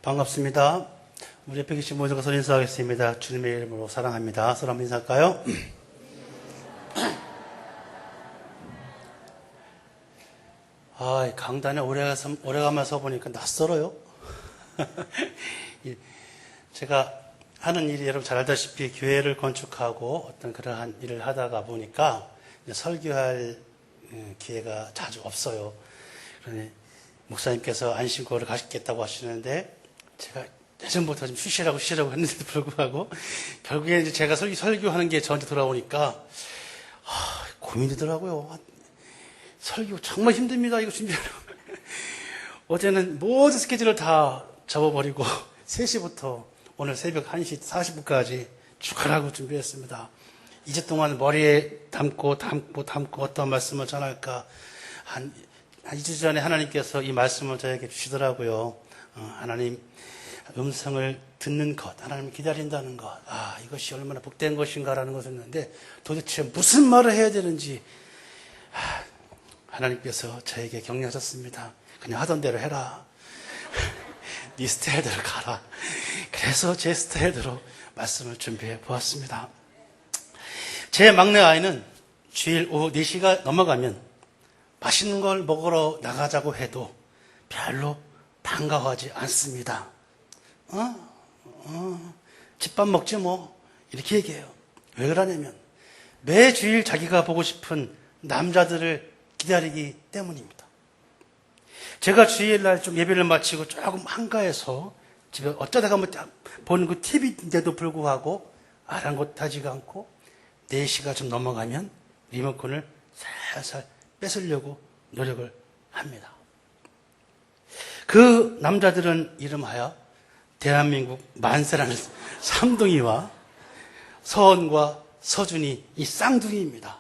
반갑습니다. 우리 옆에 계신 모두가 서로 인사하겠습니다. 주님의 이름으로 사랑합니다. 서로 한번 인사할까요? 강단에 오래가면서 보니까 낯설어요. 제가 하는 일이 여러분 잘 알다시피 교회를 건축하고 어떤 그러한 일을 하다가 보니까 설교할 기회가 자주 없어요. 그러니 목사님께서 안식구를 가시겠다고 하시는데 제가 예전부터 좀 쉬시라고 했는데도 불구하고 결국에 이제 제가 설교하는 게 저한테 돌아오니까 고민되더라고요. 설교 정말 힘듭니다. 이거 준비하려고. 어제는 모든 스케줄을 다 접어버리고 3시부터 오늘 새벽 1시 40분까지 축하라고 준비했습니다. 2주 동안 머리에 담고 어떤 말씀을 전할까. 한 2주 전에 하나님께서 이 말씀을 저에게 주시더라고요. 하나님 음성을 듣는 것, 하나님 기다린다는 것, 이것이 얼마나 복된 것인가라는 것을 했는데 도대체 무슨 말을 해야 되는지 하나님께서 저에게 격려하셨습니다. 그냥 하던 대로 해라. 네 스타일대로 가라. 그래서 제 스타일대로 말씀을 준비해 보았습니다. 제 막내 아이는 주일 오후 4시가 넘어가면 맛있는 걸 먹으러 나가자고 해도 별로 반가워하지 않습니다. 집밥 먹지 뭐 이렇게 얘기해요. 왜 그러냐면 매주일 자기가 보고 싶은 남자들을 기다리기 때문입니다. 제가 주일날 좀 예배를 마치고 조금 한가해서 집에 어쩌다가 보는 그 TV인데도 불구하고 아랑곳하지가 않고 4시가 좀 넘어가면 리모컨을 살살 뺏으려고 노력을 합니다. 그 남자들은 이름하여 대한민국 만세라는 삼둥이와 서원과 서준이 이 쌍둥이입니다.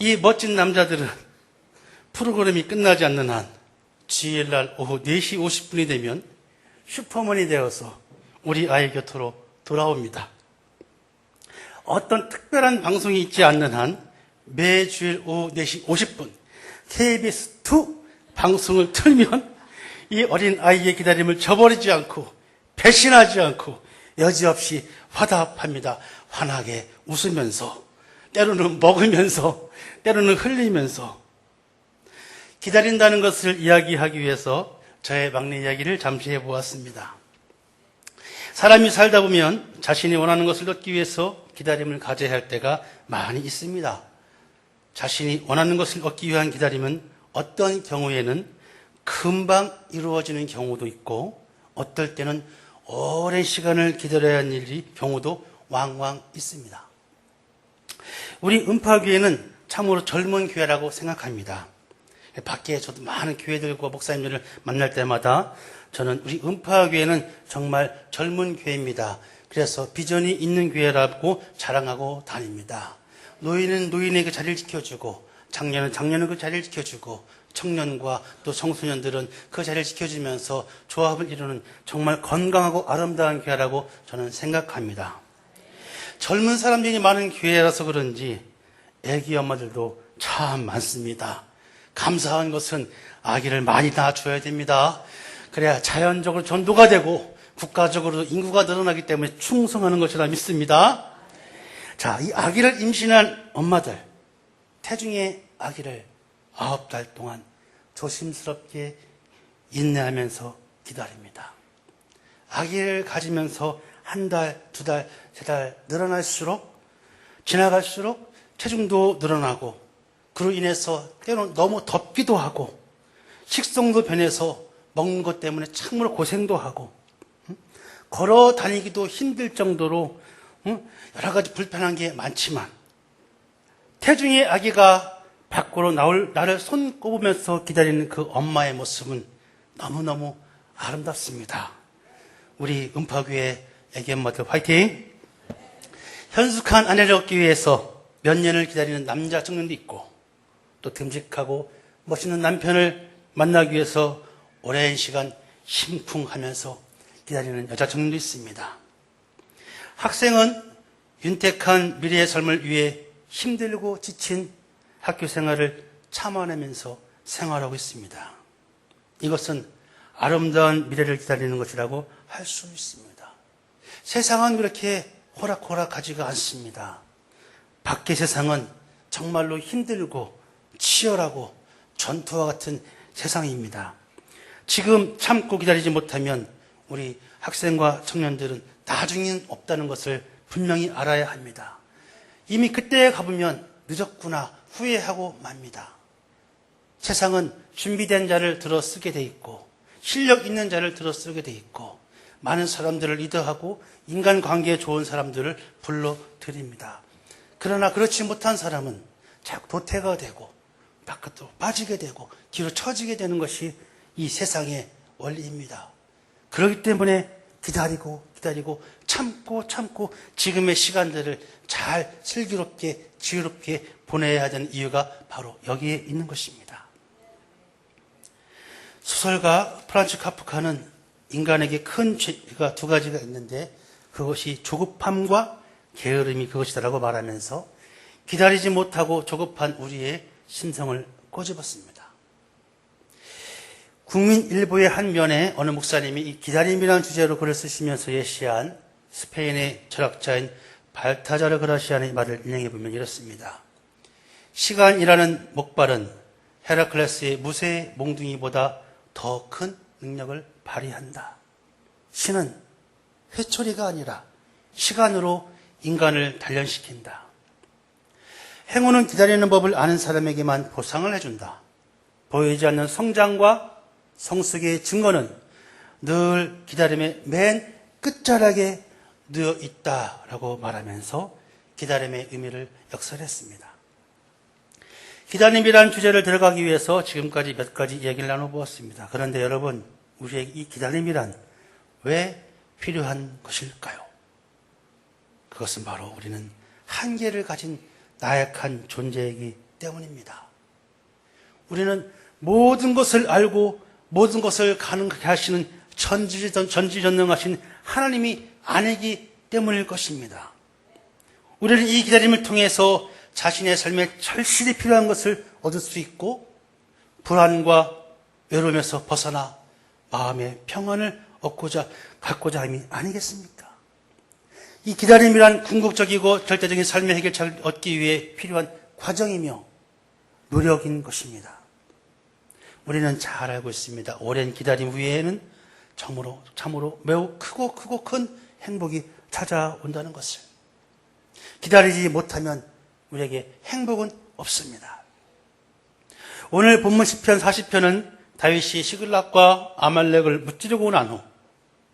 이 멋진 남자들은 프로그램이 끝나지 않는 한 주일날 오후 4시 50분이 되면 슈퍼맨이 되어서 우리 아이 곁으로 돌아옵니다. 어떤 특별한 방송이 있지 않는 한 매주일 오후 4시 50분 KBS2 방송을 틀면 이 어린 아이의 기다림을 저버리지 않고 배신하지 않고 여지없이 화답합니다. 환하게 웃으면서 때로는 먹으면서 때로는 흘리면서 기다린다는 것을 이야기하기 위해서 저의 막내 이야기를 잠시 해보았습니다. 사람이 살다 보면 자신이 원하는 것을 얻기 위해서 기다림을 가져야 할 때가 많이 있습니다. 자신이 원하는 것을 얻기 위한 기다림은 어떤 경우에는 금방 이루어지는 경우도 있고 어떨 때는 오랜 시간을 기다려야 하는 경우도 왕왕 있습니다. 우리 음파교회는 참으로 젊은 교회라고 생각합니다. 밖에 저도 많은 교회들과 목사님들을 만날 때마다 저는 우리 음파교회는 정말 젊은 교회입니다. 그래서 비전이 있는 교회라고 자랑하고 다닙니다. 노인은 노인의 그 자리를 지켜주고 장년은 장년의 그 자리를 지켜주고 청년과 또 청소년들은 그 자리를 지켜주면서 조합을 이루는 정말 건강하고 아름다운 교회라고 저는 생각합니다. 젊은 사람들이 많은 교회라서 그런지 애기 엄마들도 참 많습니다. 감사한 것은 아기를 많이 낳아줘야 됩니다. 그래야 자연적으로 전도가 되고 국가적으로 인구가 늘어나기 때문에 충성하는 것이라 믿습니다. 자, 이 아기를 임신한 엄마들, 태중의 아기를 9달 동안 조심스럽게 인내하면서 기다립니다. 아기를 가지면서 1달, 2달, 3달 늘어날수록 지나갈수록 체중도 늘어나고 그로 인해서 때로는 너무 덥기도 하고 식성도 변해서 먹는 것 때문에 참으로 고생도 하고 걸어 다니기도 힘들 정도로 여러 가지 불편한 게 많지만 태중의 아기가 밖으로 나올 나를 손꼽으면서 기다리는 그 엄마의 모습은 너무너무 아름답습니다. 우리 음파교회 애기 엄마들 화이팅! 현숙한 아내를 얻기 위해서 몇 년을 기다리는 남자 청년도 있고 또 듬직하고 멋있는 남편을 만나기 위해서 오랜 시간 심쿵하면서 기다리는 여자 청년도 있습니다. 학생은 윤택한 미래의 삶을 위해 힘들고 지친 학교 생활을 참아내면서 생활하고 있습니다. 이것은 아름다운 미래를 기다리는 것이라고 할 수 있습니다. 세상은 그렇게 호락호락하지가 않습니다. 밖의 세상은 정말로 힘들고 치열하고 전투와 같은 세상입니다. 지금 참고 기다리지 못하면 우리 학생과 청년들은 나중엔 없다는 것을 분명히 알아야 합니다. 이미 그때에 가보면 늦었구나 후회하고 맙니다. 세상은 준비된 자를 들어 쓰게 돼 있고 실력 있는 자를 들어 쓰게 돼 있고 많은 사람들을 리더하고 인간관계에 좋은 사람들을 불러들입니다. 그러나 그렇지 못한 사람은 자꾸 도태가 되고 바깥으로 빠지게 되고 뒤로 처지게 되는 것이 이 세상의 원리입니다. 그렇기 때문에 기다리고 참고 지금의 시간들을 잘 슬기롭게 지혜롭게 보내야 되는 이유가 바로 여기에 있는 것입니다. 소설가 프란츠 카프카는 인간에게 큰 죄가 두 가지가 있는데 그것이 조급함과 게으름이 그것이다라고 말하면서 기다리지 못하고 조급한 우리의 심성을 꼬집었습니다. 국민일보의 한 면에 어느 목사님이 이 기다림이라는 주제로 글을 쓰시면서 예시한 스페인의 철학자인 발타자르 그라시안의 말을 인용해 보면 이렇습니다. 시간이라는 목발은 헤라클레스의 무쇠 몽둥이보다 더 큰 능력을 발휘한다. 신은 회초리가 아니라 시간으로 인간을 단련시킨다. 행운은 기다리는 법을 아는 사람에게만 보상을 해준다. 보이지 않는 성장과 성숙의 증거는 늘 기다림의 맨 끝자락에 놓여 있다라고 말하면서 기다림의 의미를 역설했습니다. 기다림이라는 주제를 들어가기 위해서 지금까지 몇 가지 얘기를 나눠보았습니다. 그런데 여러분, 우리에게 이 기다림이란 왜 필요한 것일까요? 그것은 바로 우리는 한계를 가진 나약한 존재이기 때문입니다. 우리는 모든 것을 알고 모든 것을 가능하게 하시는 전지전능하신 하나님이 아니기 때문일 것입니다. 우리는 이 기다림을 통해서 자신의 삶에 절실히 필요한 것을 얻을 수 있고 불안과 외로움에서 벗어나 마음의 평안을 갖고자 함이 아니겠습니까? 이 기다림이란 궁극적이고 절대적인 삶의 해결책을 얻기 위해 필요한 과정이며 노력인 것입니다. 우리는 잘 알고 있습니다. 오랜 기다림 후에는 참으로 매우 크고 큰 행복이 찾아온다는 것을. 기다리지 못하면 우리에게 행복은 없습니다. 오늘 본문 시편 40편은 다윗이 시글락과 아말렉을 무찌르고 난 후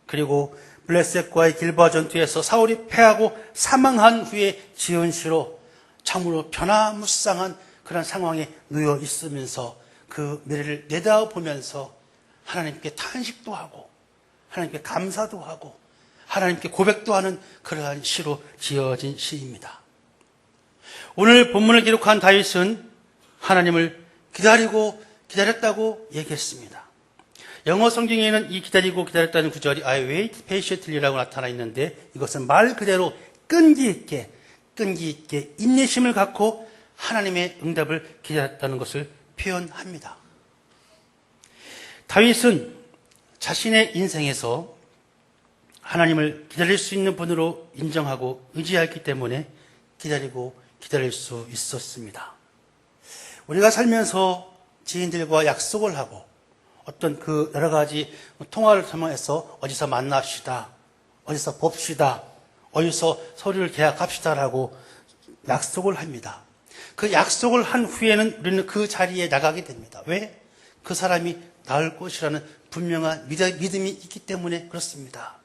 그리고 블레셋과의 길보아 전투에서 사울이 패하고 사망한 후에 지은 시로 참으로 변화무쌍한 그런 상황에 놓여 있으면서 그 미래를 내다보면서 하나님께 탄식도 하고 하나님께 감사도 하고 하나님께 고백도 하는 그러한 시로 지어진 시입니다. 오늘 본문을 기록한 다윗은 하나님을 기다렸다고 얘기했습니다. 영어 성경에는 이 기다렸다는 구절이 I wait patiently라고 나타나 있는데 이것은 말 그대로 끈기 있게 인내심을 갖고 하나님의 응답을 기다렸다는 것을 표현합니다. 다윗은 자신의 인생에서 하나님을 기다릴 수 있는 분으로 인정하고 의지했기 때문에 기다릴 수 있었습니다. 우리가 살면서 지인들과 약속을 하고 어떤 그 여러 가지 통화를 통해서 어디서 만납시다, 어디서 봅시다, 어디서 서류를 계약합시다라고 약속을 합니다. 그 약속을 한 후에는 우리는 그 자리에 나가게 됩니다. 왜? 그 사람이 나을 것이라는 분명한 믿음이 있기 때문에 그렇습니다.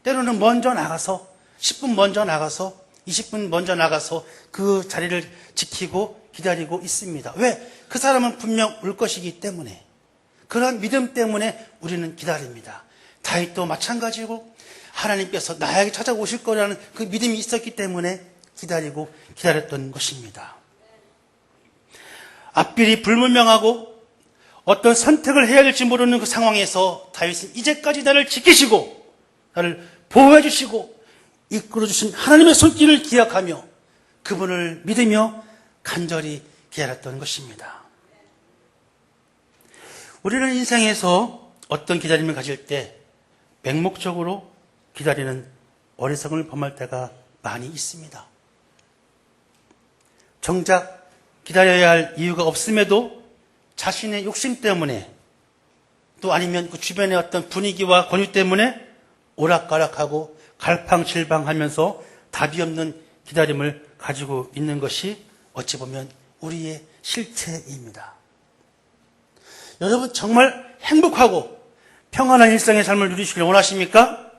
때로는 먼저 나가서 10분 먼저 나가서 20분 먼저 나가서 그 자리를 지키고 기다리고 있습니다. 왜? 그 사람은 분명 올 것이기 때문에. 그런 믿음 때문에 우리는 기다립니다. 다윗도 마찬가지고 하나님께서 나에게 찾아오실 거라는 그 믿음이 있었기 때문에 기다렸던 것입니다. 앞길이 불분명하고 어떤 선택을 해야 될지 모르는 그 상황에서 다윗은 이제까지 나를 지키시고 나를 보호해 주시고 이끌어 주신 하나님의 손길을 기억하며 그분을 믿으며 간절히 기다렸던 것입니다. 우리는 인생에서 어떤 기다림을 가질 때 맹목적으로 기다리는 어리석음을 범할 때가 많이 있습니다. 정작 기다려야 할 이유가 없음에도 자신의 욕심 때문에 또 아니면 그 주변의 어떤 분위기와 권유 때문에 오락가락하고 갈팡질팡하면서 답이 없는 기다림을 가지고 있는 것이 어찌 보면 우리의 실체입니다. 여러분 정말 행복하고 평안한 일상의 삶을 누리시길 원하십니까?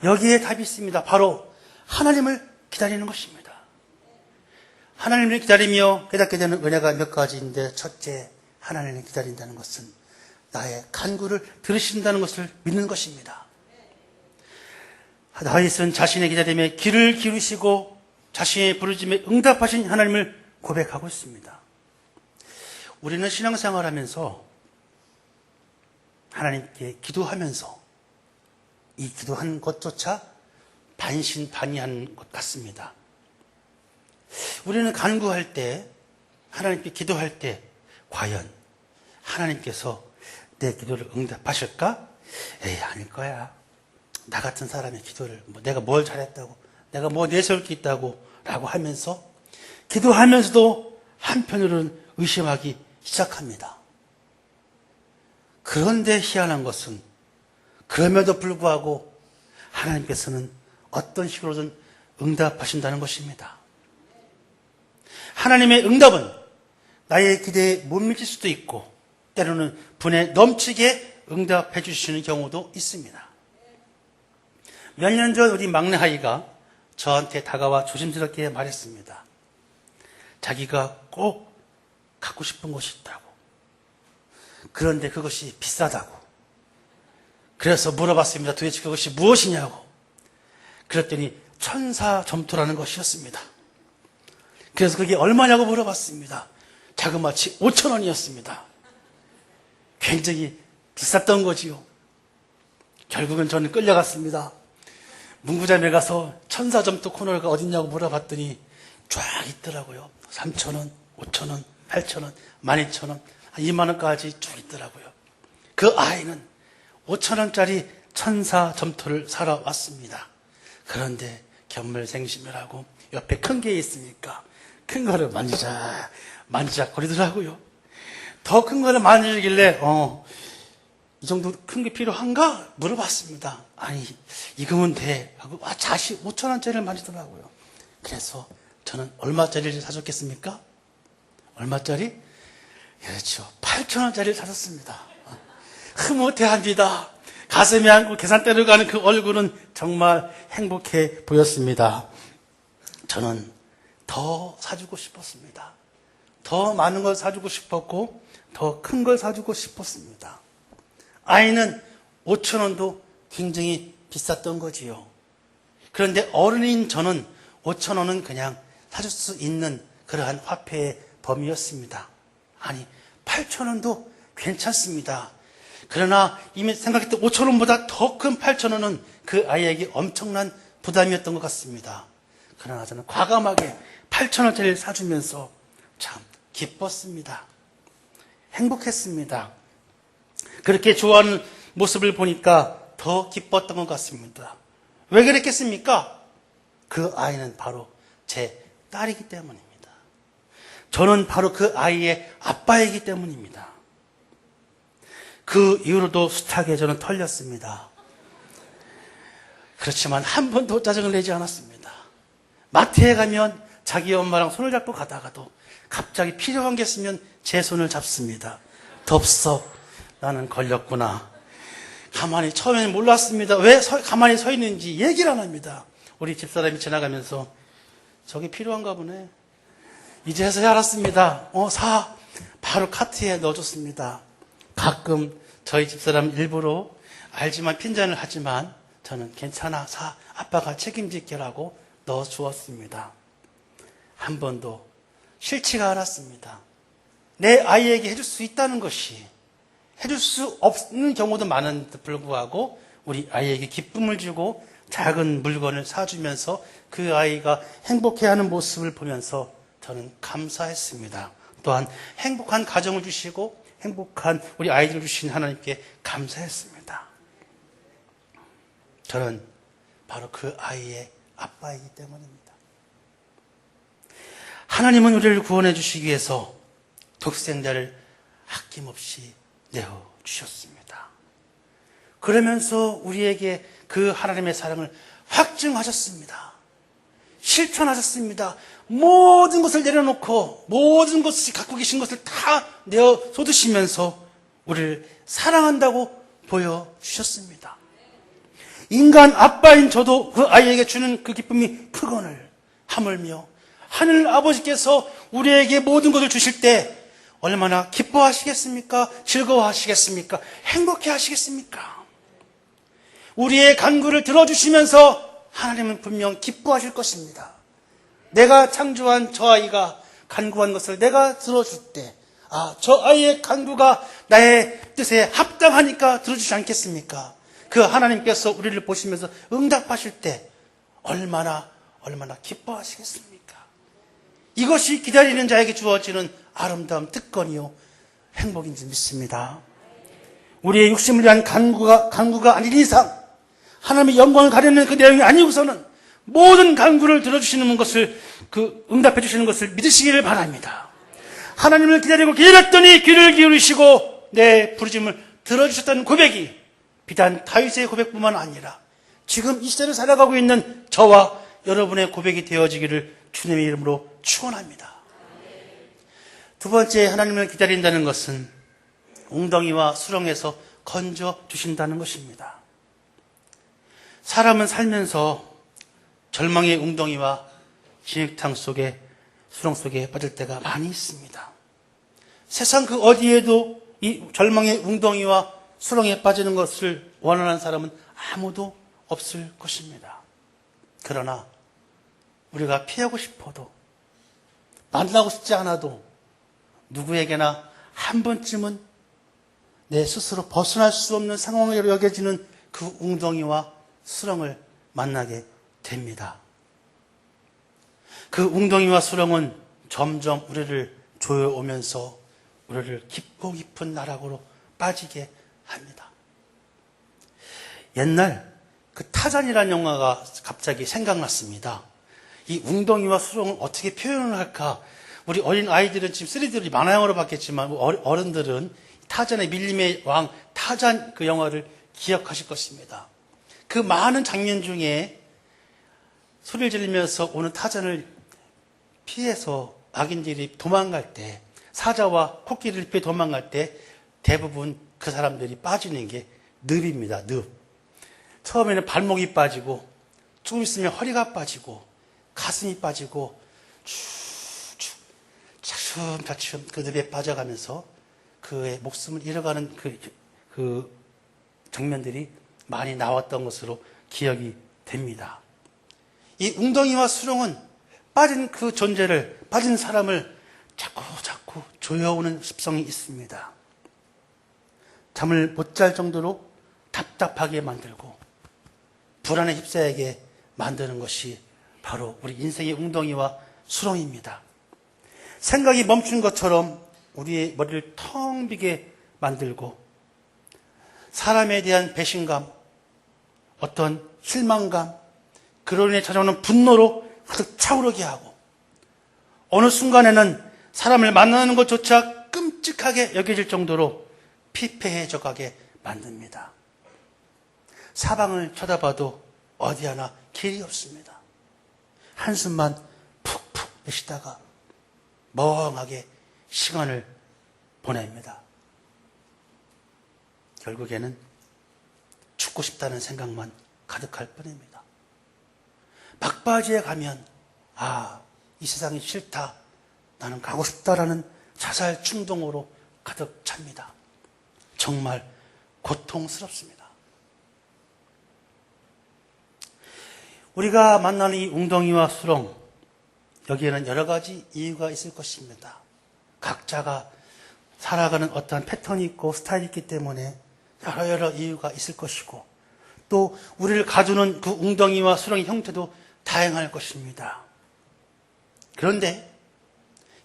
여기에 답이 있습니다. 바로 하나님을 기다리는 것입니다. 하나님을 기다리며 깨닫게 되는 은혜가 몇 가지인데, 첫째, 하나님을 기다린다는 것은 나의 간구를 들으신다는 것을 믿는 것입니다. 다윗은 자신의 기다림에 귀를 기울이시고 자신의 부르짖음에 응답하신 하나님을 고백하고 있습니다. 우리는 신앙생활하면서 하나님께 기도하면서 이 기도한 것조차 반신반의한 것 같습니다. 우리는 간구할 때, 하나님께 기도할 때 과연 하나님께서 내 기도를 응답하실까? 에이, 아닐 거야. 나 같은 사람의 기도를 내가 뭘 잘했다고, 내가 뭐 내세울 게 있다고 라고 하면서 기도하면서도 한편으로는 의심하기 시작합니다. 그런데 희한한 것은 그럼에도 불구하고 하나님께서는 어떤 식으로든 응답하신다는 것입니다. 하나님의 응답은 나의 기대에 못 미칠 수도 있고 때로는 분에 넘치게 응답해 주시는 경우도 있습니다. 몇 년 전 우리 막내 아이가 저한테 다가와 조심스럽게 말했습니다. 자기가 꼭 갖고 싶은 것이 있다고. 그런데 그것이 비싸다고. 그래서 물어봤습니다. 도대체 그것이 무엇이냐고. 그랬더니 천사점토라는 것이었습니다. 그래서 그게 얼마냐고 물어봤습니다. 자그마치 5,000원이었습니다. 굉장히 비쌌던 거지요. 결국은 저는 끌려갔습니다. 문구점에 가서 천사점토 코너가 어딨냐고 물어봤더니 쫙 있더라고요. 3,000원, 5,000원, 8,000원, 12,000원, 20,000원까지 쭉 있더라고요. 그 아이는 5,000원짜리 천사점토를 사러 왔습니다. 그런데 견물생심이라고 옆에 큰 게 있으니까 큰 거를 만지작 거리더라고요. 더 큰 거를 만지길래 이 정도 큰 게 필요한가? 물어봤습니다. 아니, 이거면 돼 하고 자시 5,000원짜리를 만지더라고요. 그래서 저는 얼마짜리를 사줬겠습니까? 얼마짜리? 그렇죠. 8,000원짜리를 사줬습니다. 흐뭇해합니다. 가슴에 안고 계산대로 가는 그 얼굴은 정말 행복해 보였습니다. 저는 더 사주고 싶었습니다. 더 많은 걸 사주고 싶었고 더 큰 걸 사주고 싶었습니다. 아이는 5,000원도 굉장히 비쌌던 거지요. 그런데 어른인 저는 5,000원은 그냥 사줄 수 있는 그러한 화폐의 범위였습니다. 아니, 8,000원도 괜찮습니다. 그러나 이미 생각했던 5,000원보다 더 큰 8,000원은 그 아이에게 엄청난 부담이었던 것 같습니다. 그러나 저는 과감하게 8,000원짜리를 사주면서 참 기뻤습니다. 행복했습니다. 그렇게 좋아하는 모습을 보니까 더 기뻤던 것 같습니다. 왜 그랬겠습니까? 그 아이는 바로 제 딸이기 때문입니다. 저는 바로 그 아이의 아빠이기 때문입니다. 그 이후로도 숱하게 저는 털렸습니다. 그렇지만 한 번도 짜증을 내지 않았습니다. 마트에 가면 자기 엄마랑 손을 잡고 가다가도 갑자기 필요한 게 있으면 제 손을 잡습니다. 덥석 나는 걸렸구나. 가만히 처음에는 몰랐습니다. 왜 가만히 서 있는지 얘기를 안 합니다. 우리 집사람이 지나가면서 저게 필요한가 보네. 이제서야 알았습니다. 사. 바로 카트에 넣어줬습니다. 가끔 저희 집사람 일부러 알지만 핀잔을 하지만 저는 괜찮아, 사. 아빠가 책임질게라고 넣어주었습니다. 한 번도 싫지가 않았습니다. 내 아이에게 해줄 수 있다는 것이 해줄 수 없는 경우도 많은데 불구하고 우리 아이에게 기쁨을 주고 작은 물건을 사주면서 그 아이가 행복해하는 모습을 보면서 저는 감사했습니다. 또한 행복한 가정을 주시고 행복한 우리 아이들을 주신 하나님께 감사했습니다. 저는 바로 그 아이의 아빠이기 때문입니다. 하나님은 우리를 구원해 주시기 위해서 독생자를 아낌없이 내어주셨습니다. 그러면서 우리에게 그 하나님의 사랑을 확증하셨습니다. 실천하셨습니다. 모든 것을 내려놓고 모든 것을 갖고 계신 것을 다 내어 쏟으시면서 우리를 사랑한다고 보여주셨습니다. 인간 아빠인 저도 그 아이에게 주는 그 기쁨이 크거늘 하물며 하늘 아버지께서 우리에게 모든 것을 주실 때 얼마나 기뻐하시겠습니까? 즐거워하시겠습니까? 행복해 하시겠습니까? 우리의 간구를 들어주시면서 하나님은 분명 기뻐하실 것입니다. 내가 창조한 저 아이가 간구한 것을 내가 들어줄 때, 저 아이의 간구가 나의 뜻에 합당하니까 들어주지 않겠습니까? 그 하나님께서 우리를 보시면서 응답하실 때 얼마나 기뻐하시겠습니까? 이것이 기다리는 자에게 주어지는 아름다운 특권이요 행복인 줄 믿습니다. 우리의 육심을 위한 간구가 아닌 이상 하나님의 영광을 가리는 그 내용이 아니고서는 모든 간구를 들어주시는 것을 응답해 주시는 것을 믿으시기를 바랍니다. 하나님을 기다렸더니 귀를 기울이시고 내 부르짐을 들어주셨다는 고백이 비단 다윗의 고백뿐만 아니라 지금 이 시대를 살아가고 있는 저와 여러분의 고백이 되어지기를 주님의 이름으로 축원합니다. 두 번째, 하나님을 기다린다는 것은 웅덩이와 수렁에서 건져 주신다는 것입니다. 사람은 살면서 절망의 웅덩이와 진흙탕 속에 수렁 속에 빠질 때가 많이 있습니다. 세상 그 어디에도 이 절망의 웅덩이와 수렁에 빠지는 것을 원하는 사람은 아무도 없을 것입니다. 그러나 우리가 피하고 싶어도 만나고 싶지 않아도 누구에게나 한 번쯤은 내 스스로 벗어날 수 없는 상황으로 여겨지는 그 웅덩이와 수렁을 만나게 됩니다. 그 웅덩이와 수렁은 점점 우리를 조여오면서 우리를 깊고 깊은 나락으로 빠지게 합니다. 옛날 그 타잔이라는 영화가 갑자기 생각났습니다. 이 웅덩이와 수렁을 어떻게 표현을 할까? 우리 어린 아이들은 지금 3D로 만화영화로 봤겠지만 어른들은 타잔의 밀림의 왕 타잔 그 영화를 기억하실 것입니다. 그 많은 장면 중에 소리를 지르면서 오는 타잔을 피해서 악인들이 도망갈 때, 사자와 코끼리를 피해 도망갈 때 대부분 그 사람들이 빠지는 게 늪입니다. 늪. 처음에는 발목이 빠지고 조금 있으면 허리가 빠지고 가슴이 빠지고 쭉쭉 차츰차츰 그 늪에 빠져가면서 그의 목숨을 잃어가는 그 장면들이 많이 나왔던 것으로 기억이 됩니다. 이 웅덩이와 수렁은 빠진 그 존재를, 빠진 사람을 자꾸 조여오는 습성이 있습니다. 잠을 못 잘 정도로 답답하게 만들고 불안에 휩싸이게 만드는 것이 바로 우리 인생의 웅덩이와 수렁입니다. 생각이 멈춘 것처럼 우리의 머리를 텅 비게 만들고 사람에 대한 배신감, 어떤 실망감, 그로 인해 찾아오는 분노로 가득 차오르게 하고 어느 순간에는 사람을 만나는 것조차 끔찍하게 여겨질 정도로 피폐해져 가게 만듭니다. 사방을 쳐다봐도 어디 하나 길이 없습니다. 한숨만 푹푹 내쉬다가 멍하게 시간을 보냅니다. 결국에는 죽고 싶다는 생각만 가득할 뿐입니다. 막바지에 가면 이 세상이 싫다, 나는 가고 싶다라는 자살 충동으로 가득 찹니다. 정말 고통스럽습니다. 우리가 만나는 이 웅덩이와 수렁, 여기에는 여러 가지 이유가 있을 것입니다. 각자가 살아가는 어떠한 패턴이 있고 스타일이 있기 때문에 여러 이유가 있을 것이고, 또 우리를 가두는 그 웅덩이와 수렁의 형태도 다양할 것입니다. 그런데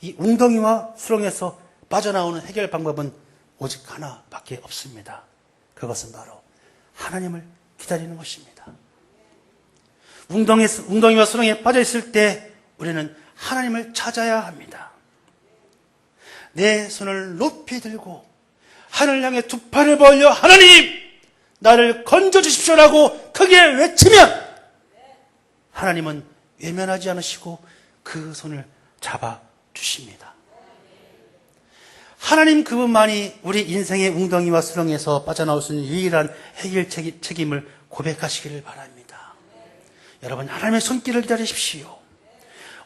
이 웅덩이와 수렁에서 빠져나오는 해결 방법은 오직 하나밖에 없습니다. 그것은 바로 하나님을 기다리는 것입니다. 웅덩이와 수렁에 빠져 있을 때 우리는 하나님을 찾아야 합니다. 내 손을 높이 들고 하늘 향해 두 팔을 벌려 하나님 나를 건져주십시오라고 크게 외치면 하나님은 외면하지 않으시고 그 손을 잡아주십니다. 하나님 그분만이 우리 인생의 웅덩이와 수렁에서 빠져나올 수 있는 유일한 해결 책임을 고백하시기를 바랍니다. 여러분, 하나님의 손길을 기다리십시오.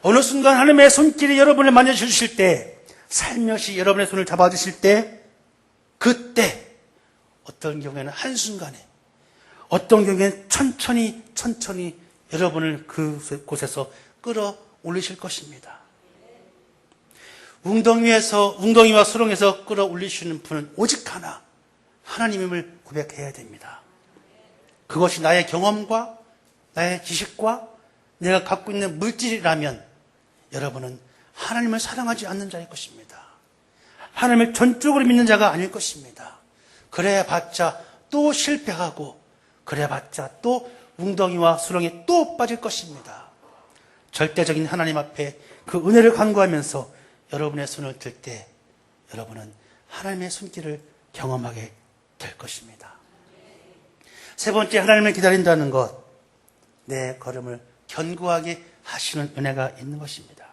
어느 순간 하나님의 손길이 여러분을 만져주실 때, 살며시 여러분의 손을 잡아주실 때, 그때 어떤 경우에는 한순간에, 어떤 경우에는 천천히 여러분을 그곳에서 끌어올리실 것입니다. 웅덩이와 수렁에서 끌어올리시는 분은 오직 하나, 하나님임을 고백해야 됩니다. 그것이 나의 경험과 나의 지식과 내가 갖고 있는 물질이라면 여러분은 하나님을 사랑하지 않는 자일 것입니다. 하나님을 전적으로 믿는 자가 아닐 것입니다. 그래봤자 또 실패하고 그래봤자 또 웅덩이와 수렁에 또 빠질 것입니다. 절대적인 하나님 앞에 그 은혜를 간구하면서 여러분의 손을 들 때 여러분은 하나님의 손길을 경험하게 될 것입니다. 세 번째, 하나님을 기다린다는 것, 내 걸음을 견고하게 하시는 은혜가 있는 것입니다.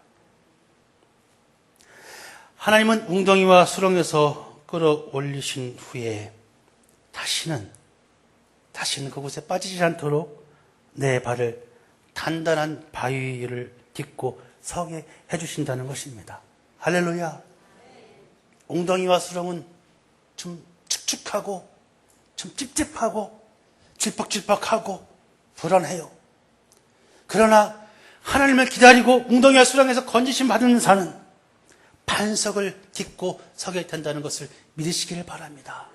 하나님은 웅덩이와 수렁에서 끌어올리신 후에 다시는 그곳에 빠지지 않도록 내 발을 단단한 바위를 딛고 서게 해주신다는 것입니다. 할렐루야. 웅덩이와 수렁은 좀 축축하고 좀 찝찝하고 질퍽질퍽하고 불안해요. 그러나 하나님을 기다리고 웅덩이와 수렁에서 건지심 받는 자는 반석을 딛고 서게 된다는 것을 믿으시기를 바랍니다.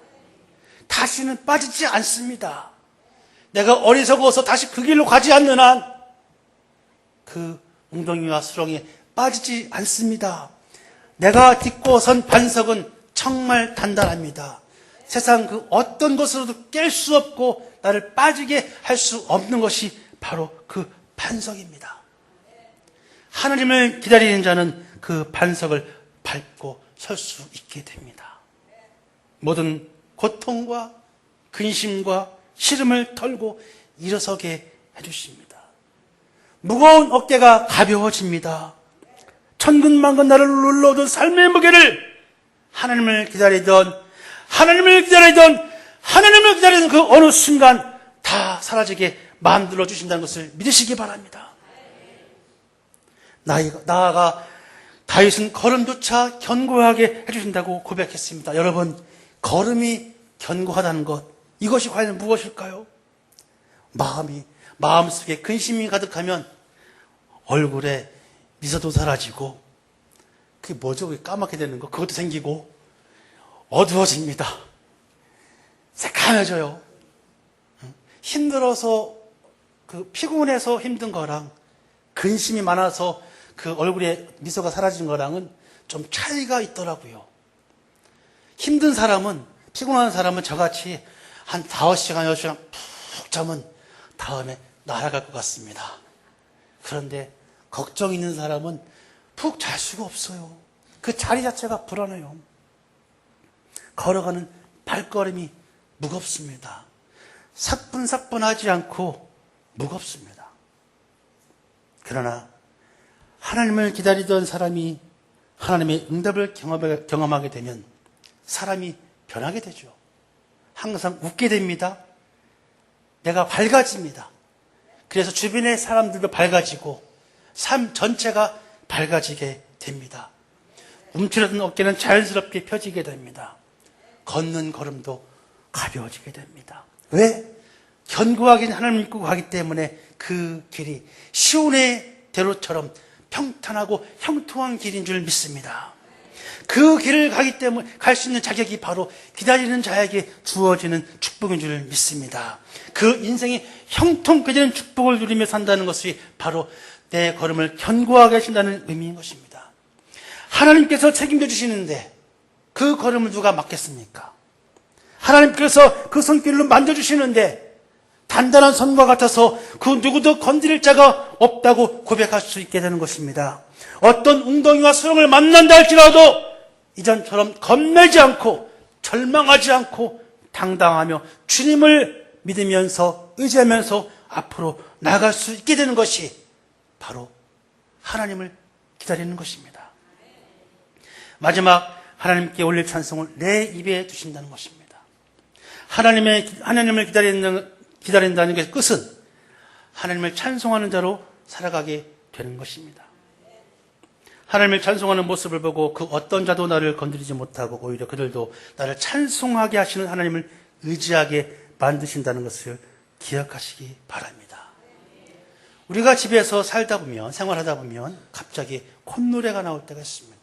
다시는 빠지지 않습니다. 내가 어리석어서 다시 그 길로 가지 않는 한 그 웅덩이와 수렁에 빠지지 않습니다. 내가 딛고 선 반석은 정말 단단합니다. 세상 그 어떤 것으로도 깰 수 없고 나를 빠지게 할 수 없는 것이 바로 그 반석입니다. 하나님을 기다리는 자는 그 반석을 밟고 설 수 있게 됩니다. 모든 고통과 근심과 시름을 털고 일어서게 해주십니다. 무거운 어깨가 가벼워집니다. 천근만근 나를 눌러오던 삶의 무게를 하나님을 기다리던 그 어느 순간 다 사라지게 만들어 주신다는 것을 믿으시기 바랍니다. 나아가 다윗은 걸음조차 견고하게 해주신다고 고백했습니다. 여러분, 걸음이 견고하다는 것, 이것이 과연 무엇일까요? 마음속에 근심이 가득하면 얼굴에 미소도 사라지고, 그게 뭐죠? 그게 까맣게 되는 거, 그것도 생기고, 어두워집니다. 새카매져요. 힘들어서, 피곤해서 힘든 거랑, 근심이 많아서 그 얼굴에 미소가 사라진 거랑은 좀 차이가 있더라고요. 힘든 사람은, 피곤한 사람은 저같이 한 5시간, 6시간 푹 자면 다음에 날아갈 것 같습니다. 그런데 걱정 있는 사람은 푹 잘 수가 없어요. 그 자리 자체가 불안해요. 걸어가는 발걸음이 무겁습니다. 사뿐사뿐하지 않고 무겁습니다. 그러나 하나님을 기다리던 사람이 하나님의 응답을 경험하게 되면 사람이 변하게 되죠. 항상 웃게 됩니다. 내가 밝아집니다. 그래서 주변의 사람들도 밝아지고 삶 전체가 밝아지게 됩니다. 움츠러든 어깨는 자연스럽게 펴지게 됩니다. 걷는 걸음도 가벼워지게 됩니다. 왜? 견고하게 하나님을 믿고 가기 때문에 그 길이 시온의 대로처럼 평탄하고 형통한 길인 줄 믿습니다. 그 길을 가기 때문에 갈 수 있는 자격이 바로 기다리는 자에게 주어지는 축복인 줄 믿습니다. 그 인생이 형통케 되는 축복을 누리며 산다는 것이 바로 내 걸음을 견고하게 하신다는 의미인 것입니다. 하나님께서 책임져 주시는데 그 걸음을 누가 막겠습니까? 하나님께서 그 손길로 만져주시는데 단단한 손과 같아서 그 누구도 건드릴 자가 없다고 고백할 수 있게 되는 것입니다. 어떤 웅덩이와 수렁을 만난다 할지라도 이전처럼 겁내지 않고 절망하지 않고 당당하며 주님을 믿으면서 의지하면서 앞으로 나갈 수 있게 되는 것이 바로 하나님을 기다리는 것입니다. 마지막 하나님께 올릴 찬송을 내 입에 두신다는 것입니다. 하나님을 기다린다는 게 끝은 하나님을 찬송하는 자로 살아가게 되는 것입니다. 하나님을 찬송하는 모습을 보고 그 어떤 자도 나를 건드리지 못하고 오히려 그들도 나를 찬송하게 하시는 하나님을 의지하게 만드신다는 것을 기억하시기 바랍니다. 우리가 집에서 살다 보면, 생활하다 보면 갑자기 콧노래가 나올 때가 있습니다.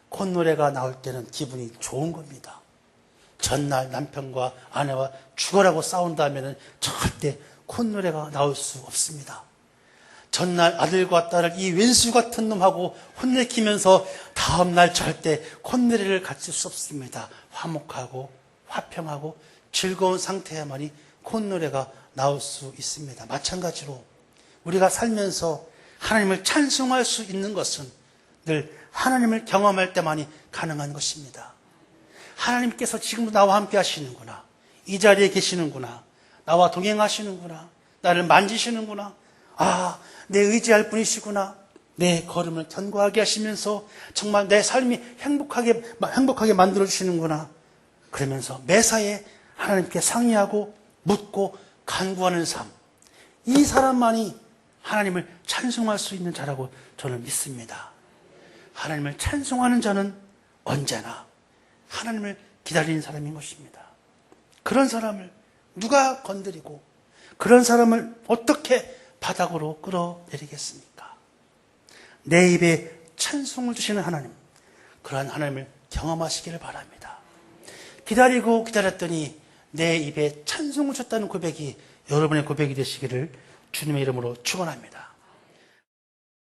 콧노래가 나올 때는 기분이 좋은 겁니다. 전날 남편과 아내와 죽어라고 싸운다면 절대 콧노래가 나올 수 없습니다. 전날 아들과 딸을 이 왼수 같은 놈하고 혼내키면서 다음날 절대 콧노래를 갖출 수 없습니다. 화목하고 화평하고 즐거운 상태야만이 콧노래가 나올 수 있습니다. 마찬가지로 우리가 살면서 하나님을 찬송할 수 있는 것은 늘 하나님을 경험할 때만이 가능한 것입니다. 하나님께서 지금도 나와 함께 하시는구나. 이 자리에 계시는구나. 나와 동행하시는구나. 나를 만지시는구나. 아, 내 의지할 분이시구나. 내 걸음을 견고하게 하시면서 정말 내 삶이 행복하게 만들어주시는구나. 그러면서 매사에 하나님께 상의하고 묻고 간구하는 삶. 이 사람만이 하나님을 찬송할 수 있는 자라고 저는 믿습니다. 하나님을 찬송하는 자는 언제나 하나님을 기다리는 사람인 것입니다. 그런 사람을 누가 건드리고 그런 사람을 어떻게 바닥으로 끌어내리겠습니까? 내 입에 찬송을 주시는 하나님, 그러한 하나님을 경험하시기를 바랍니다. 기다리고 기다렸더니 내 입에 찬송을 줬다는 고백이 여러분의 고백이 되시기를 주님의 이름으로 축원합니다.